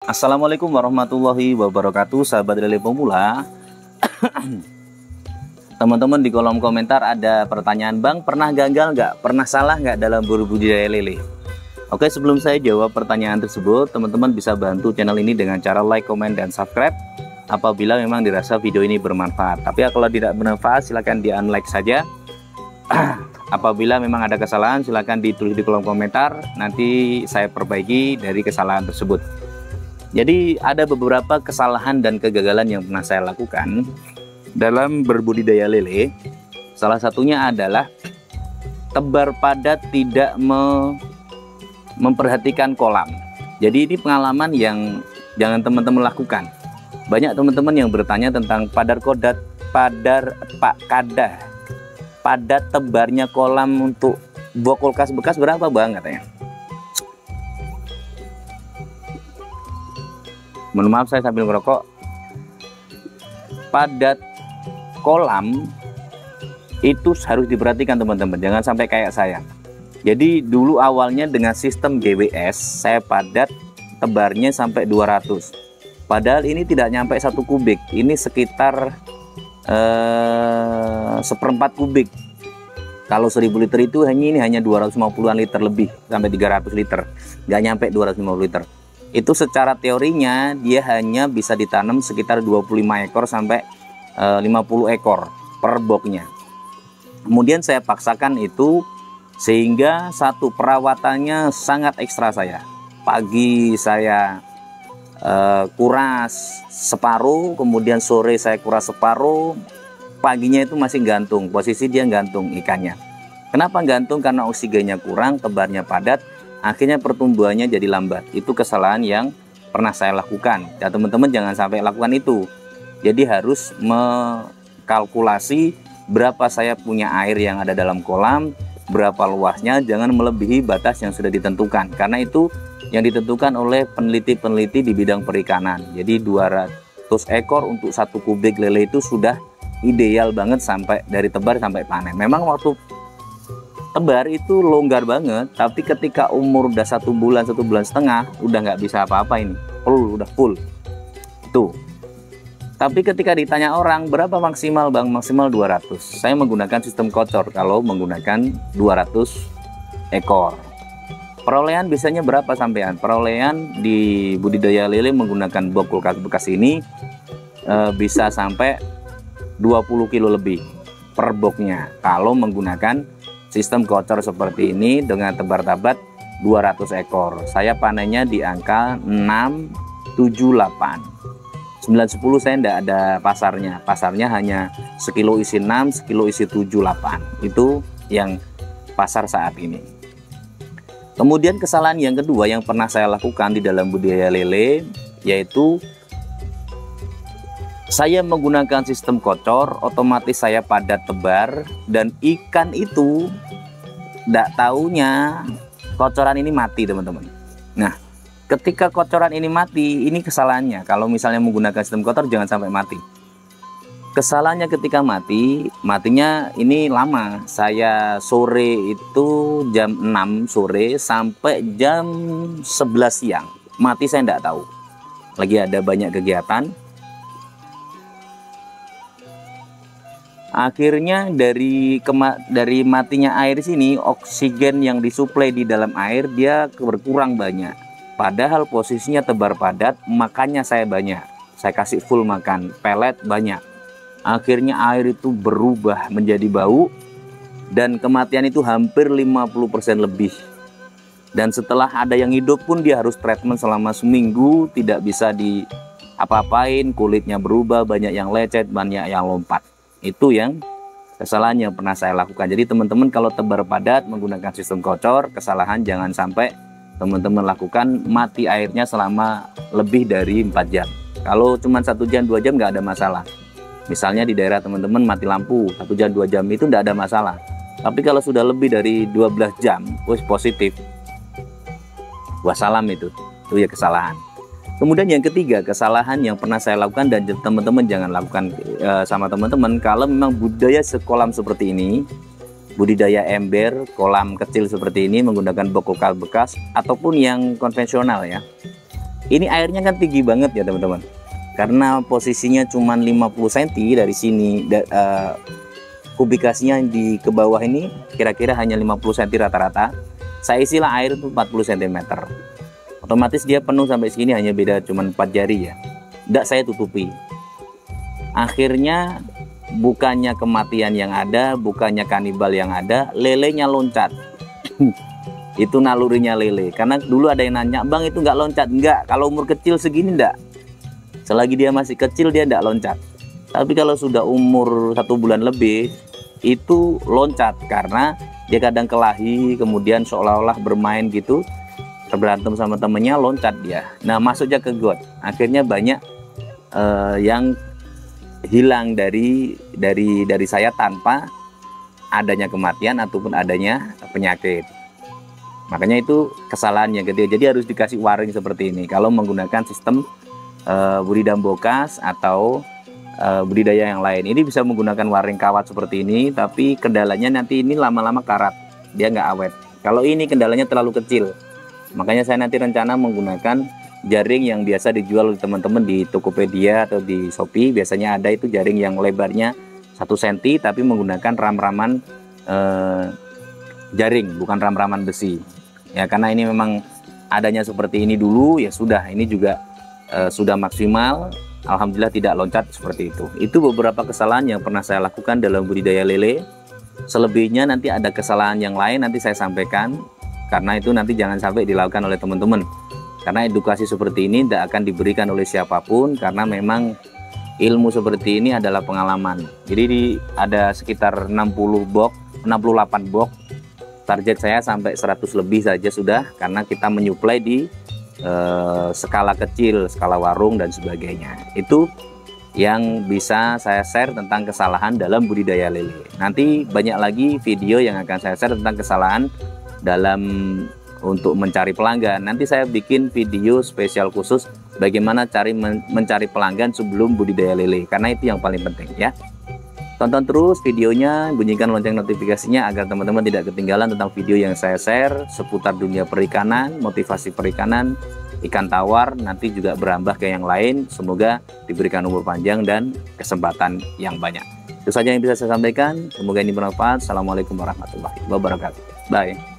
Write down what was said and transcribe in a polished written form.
Assalamualaikum warahmatullahi wabarakatuh, sahabat lele pemula. Teman-teman, di kolom komentar ada pertanyaan, Bang, pernah gagal nggak? Pernah salah nggak dalam berbudidaya lele? Oke, sebelum saya jawab pertanyaan tersebut, teman-teman bisa bantu channel ini dengan cara like, komen, dan subscribe apabila memang dirasa video ini bermanfaat. Tapi kalau tidak bermanfaat, silahkan di unlike saja. Apabila memang ada kesalahan, silahkan ditulis di kolom komentar, nanti saya perbaiki dari kesalahan tersebut. Jadi ada beberapa kesalahan dan kegagalan yang pernah saya lakukan dalam berbudidaya lele. Salah satunya adalah tebar padat tidak memperhatikan kolam. Jadi ini pengalaman yang jangan teman-teman lakukan. Banyak teman-teman yang bertanya tentang padat tebarnya kolam untuk box kulkas bekas berapa, Bang, katanya. Mohon maaf, saya sambil ngerokok. Padat kolam itu harus diperhatikan, teman-teman, jangan sampai kayak saya. Jadi dulu awalnya dengan sistem GWS saya padat tebarnya sampai 200, padahal ini tidak nyampe 1 kubik, ini sekitar seperempat kubik. Kalau 1000 liter itu hanya 250-an liter lebih, sampai 300 liter, nggak nyampe 250 liter. Itu secara teorinya dia hanya bisa ditanam sekitar 25 ekor sampai 50 ekor per boxnya. Kemudian saya paksakan itu sehingga satu perawatannya sangat ekstra saya. Pagi saya kuras separuh, kemudian sore saya kuras separuh, paginya itu masih gantung, posisi dia gantung ikannya. Kenapa gantung? Karena oksigennya kurang, tebarnya padat, akhirnya pertumbuhannya jadi lambat. Itu kesalahan yang pernah saya lakukan. Ya, teman-teman jangan sampai lakukan itu. Jadi harus mengkalkulasi berapa saya punya air yang ada dalam kolam, berapa luasnya, jangan melebihi batas yang sudah ditentukan. Karena itu yang ditentukan oleh peneliti-peneliti di bidang perikanan. Jadi 200 ekor untuk 1 kubik lele itu sudah ideal banget sampai dari tebar sampai panen. Memang waktu tebar itu longgar banget, tapi ketika umur udah 1 bulan, 1,5 bulan udah nggak bisa apa-apa, ini udah full tuh. Tapi ketika ditanya orang berapa maksimal, Bang, maksimal 200. Saya menggunakan sistem kocor kalau menggunakan 200 ekor. Perolehan biasanya berapa sampean? Perolehan di budidaya lele menggunakan box kulkas bekas ini bisa sampai 20 kilo lebih per boxnya kalau menggunakan sistem kocor seperti ini dengan tebar tabat 200 ekor. Saya panennya di angka 6, 7, 8. 9, 10 saya tidak ada pasarnya. Pasarnya hanya sekilo isi 6, sekilo isi 7, 8. Itu yang pasar saat ini. Kemudian kesalahan yang kedua yang pernah saya lakukan di dalam budidaya lele, yaitu saya menggunakan sistem kocor, otomatis saya padat tebar, dan ikan itu tidak taunya kocoran ini mati, teman-teman. Nah, ketika kocoran ini mati, ini kesalahannya. Kalau misalnya menggunakan sistem kocor jangan sampai mati. Kesalahannya ketika mati, matinya ini lama. Saya sore itu jam 6 sore sampai jam 11 siang. Mati saya tidak tahu. Lagi ada banyak kegiatan. Akhirnya dari matinya air sini, oksigen yang disuplai di dalam air dia berkurang banyak. Padahal posisinya tebar padat, makannya saya banyak. Saya kasih full makan, pelet banyak. Akhirnya air itu berubah menjadi bau dan kematian itu hampir 50% lebih. Dan setelah ada yang hidup pun dia harus treatment selama seminggu, tidak bisa apa-apain, kulitnya berubah, banyak yang lecet, banyak yang lompat. Itu yang kesalahan yang pernah saya lakukan. Jadi teman-teman kalau tebar padat menggunakan sistem kocor, kesalahan jangan sampai teman-teman lakukan mati airnya selama lebih dari 4 jam. Kalau cuma 1 jam 2 jam nggak ada masalah. Misalnya di daerah teman-teman mati lampu 1 jam 2 jam itu nggak ada masalah. Tapi kalau sudah lebih dari 12 jam positif, wassalam, itu ya kesalahan. Kemudian yang ketiga, kesalahan yang pernah saya lakukan dan teman-teman jangan lakukan sama teman-teman, kalau memang budaya sekolam seperti ini, budidaya ember, kolam kecil seperti ini menggunakan box kulkas bekas ataupun yang konvensional ya. Ini airnya kan tinggi banget ya teman-teman, karena posisinya cuma 50 cm dari sini, kubikasinya di ke bawah ini kira-kira hanya 50 cm rata-rata. Saya isilah air itu 40 cm, otomatis dia penuh sampai sini, hanya beda cuma 4 jari ya. Tidak saya tutupi. Akhirnya bukannya kematian yang ada, bukannya kanibal yang ada, lelenya loncat. Itu nalurinya lele. Karena dulu ada yang nanya, bang itu nggak loncat? Enggak, kalau umur kecil segini enggak. Selagi dia masih kecil dia enggak loncat. Tapi kalau sudah umur 1 bulan lebih, itu loncat. Karena dia kadang kelahi, kemudian seolah-olah bermain gitu, berantem sama temennya, loncat dia. Nah masuknya ke got. Akhirnya banyak yang hilang dari saya tanpa adanya kematian ataupun adanya penyakit. Makanya itu kesalahan yang ketiga. Jadi harus dikasih waring seperti ini kalau menggunakan sistem budidaya bokas atau budidaya yang lain. Ini bisa menggunakan waring kawat seperti ini, tapi kendalanya nanti ini lama-lama karat, dia nggak awet. Kalau ini kendalanya terlalu kecil, makanya saya nanti rencana menggunakan jaring yang biasa dijual oleh teman-teman di Tokopedia atau di Shopee. Biasanya ada itu jaring yang lebarnya 1 cm tapi menggunakan ram-raman jaring, bukan ram-raman besi ya. Karena ini memang adanya seperti ini dulu, ya sudah, ini juga sudah maksimal, alhamdulillah tidak loncat seperti itu. Itu beberapa kesalahan yang pernah saya lakukan dalam budidaya lele. Selebihnya nanti ada kesalahan yang lain, nanti saya sampaikan, karena itu nanti jangan sampai dilakukan oleh teman-teman. Karena edukasi seperti ini tidak akan diberikan oleh siapapun, karena memang ilmu seperti ini adalah pengalaman. Jadi ada sekitar 68 box. Target saya sampai 100 lebih saja sudah, karena kita menyuplai di skala kecil, skala warung dan sebagainya. Itu yang bisa saya share tentang kesalahan dalam budidaya lele. Nanti banyak lagi video yang akan saya share tentang kesalahan dalam untuk mencari pelanggan. Nanti saya bikin video spesial khusus bagaimana mencari pelanggan sebelum budidaya lele, karena itu yang paling penting ya. Tonton terus videonya, bunyikan lonceng notifikasinya agar teman-teman tidak ketinggalan tentang video yang saya share seputar dunia perikanan, motivasi perikanan, ikan tawar, nanti juga berambah ke yang lain. Semoga diberikan umur panjang dan kesempatan yang banyak. Itu saja yang bisa saya sampaikan, semoga ini bermanfaat. Assalamualaikum warahmatullahi wabarakatuh. Bye.